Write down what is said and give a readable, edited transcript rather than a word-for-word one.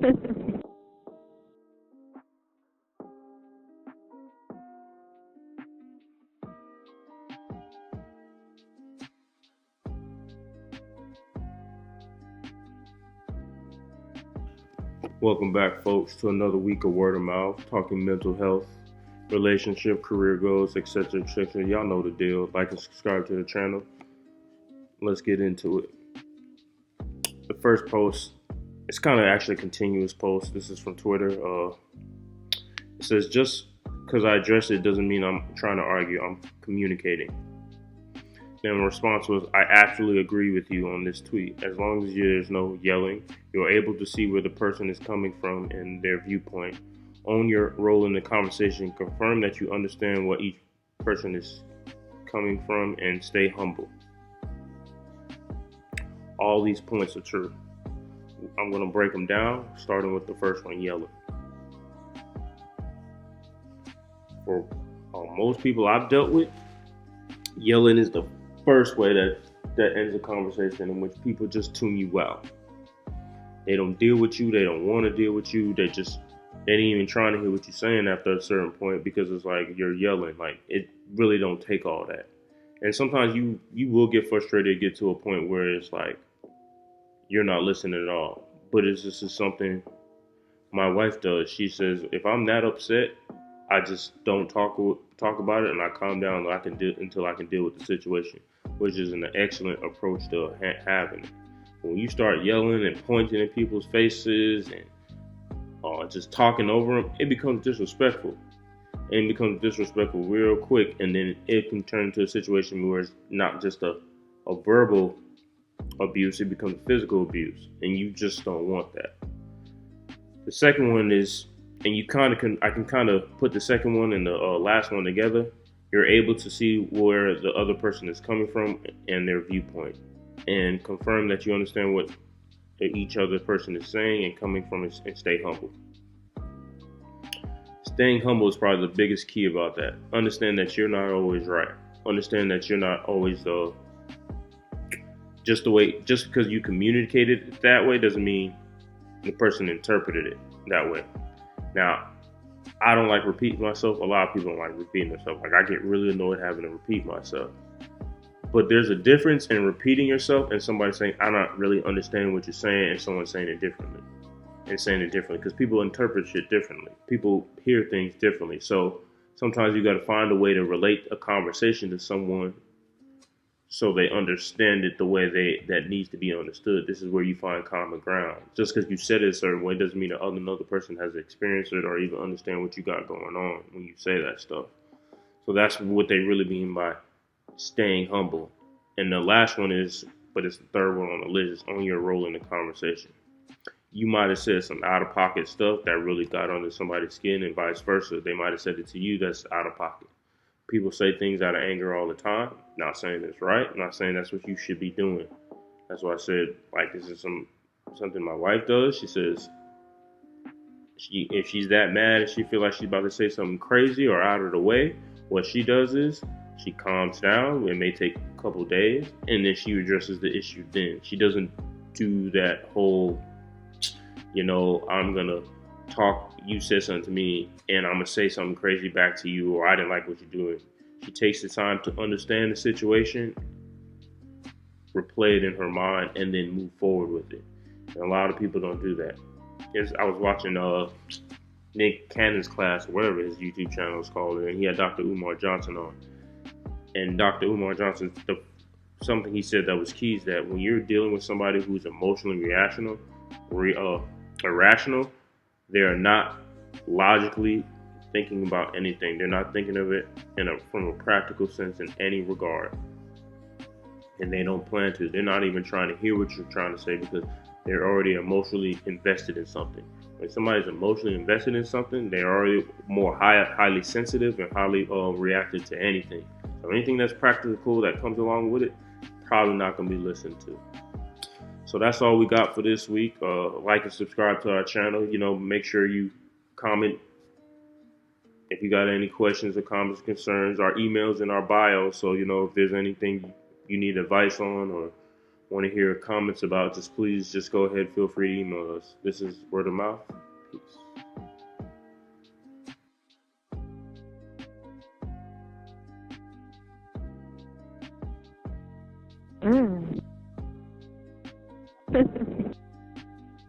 Welcome back, folks, to another week of Word of Mouth, talking mental health, relationship, career goals, etc., etc. Y'all know the deal. Like and subscribe to the channel. Let's get into it. The first post, it's kind of actually a continuous post. This is from Twitter. It says, just because I address it doesn't mean I'm trying to argue. I'm communicating. Then the response was, I absolutely agree with you on this tweet. As long as there's no yelling, you're able to see where the person is coming from and their viewpoint. Own your role in the conversation. Confirm that you understand what each person is coming from and stay humble. All these points are true. I'm going to break them down, starting with the first one, yelling. For most people I've dealt with, yelling is the first way that ends a conversation in which people just tune you out. They don't deal with you. They don't want to deal with you. They ain't even trying to hear what you're saying after a certain point because it's like you're yelling. Like, it really don't take all that. And sometimes you will get frustrated, get to a point where it's like you're not listening at all. But this is something my wife does. She says, if I'm that upset, I just don't talk about it, and I calm down until I can deal with the situation, which is an excellent approach to having. When you start yelling and pointing in people's faces and just talking over them, it becomes disrespectful. And it becomes disrespectful real quick, and then it can turn into a situation where it's not just a verbal abuse, it becomes physical abuse, and you just don't want that. The second one is, and I can kind of put the second one and the last one together. You're able to see where the other person is coming from and their viewpoint, and confirm that you understand what each other person is saying and coming from, and stay humble. Staying humble is probably the biggest key about that. Understand that you're not always right. Understand that you're not always just because you communicated it that way doesn't mean the person interpreted it that way. Now, I don't like repeating myself. A lot of people don't like repeating themselves. Like, I get really annoyed having to repeat myself. But there's a difference in repeating yourself and somebody saying, I'm not really understanding what you're saying, and someone saying it differently. Because people interpret shit differently. People hear things differently. So sometimes you got to find a way to relate a conversation to someone so they understand it the way that needs to be understood. This is where you find common ground. Just because you said it a certain way doesn't mean that another person has experienced it or even understand what you got going on when you say that stuff. So that's what they really mean by staying humble. And the last one is, but it's the third one on the list, is own your role in the conversation. You might have said some out-of-pocket stuff that really got under somebody's skin, and vice versa. They might have said it to you that's out of pocket. People say things out of anger all the time. Not saying it's right. Not saying that's what you should be doing. That's why I said, like, this is something my wife does. She says, if she's that mad and she feels like she's about to say something crazy or out of the way, what she does is she calms down. It may take a couple days, and then she addresses the issue then. She doesn't do that whole, I'm going to talk, you said something to me, and I'm going to say something crazy back to you, or I didn't like what you're doing. She takes the time to understand the situation, replay it in her mind, and then move forward with it. And a lot of people don't do that. I was watching Nick Cannon's class, or whatever his YouTube channel is called, and he had Dr. Umar Johnson on. And Dr. Umar Johnson, something he said that was key is that when you're dealing with somebody who's emotionally irrational, they are not logically thinking about anything. They're not thinking of it from a practical sense in any regard. And they don't plan to. They're not even trying to hear what you're trying to say because they're already emotionally invested in something. When somebody's emotionally invested in something, they're already more highly sensitive and highly reactive to anything. So anything that's practical that comes along with it, probably not going to be listened to. So that's all we got for this week. Like and subscribe to our channel. Make sure you comment if you got any questions or comments, concerns. Our email's in our bio. So, if there's anything you need advice on or want to hear comments about, just please just go ahead, feel free to email us. This is Word of Mouth. Peace. Mm.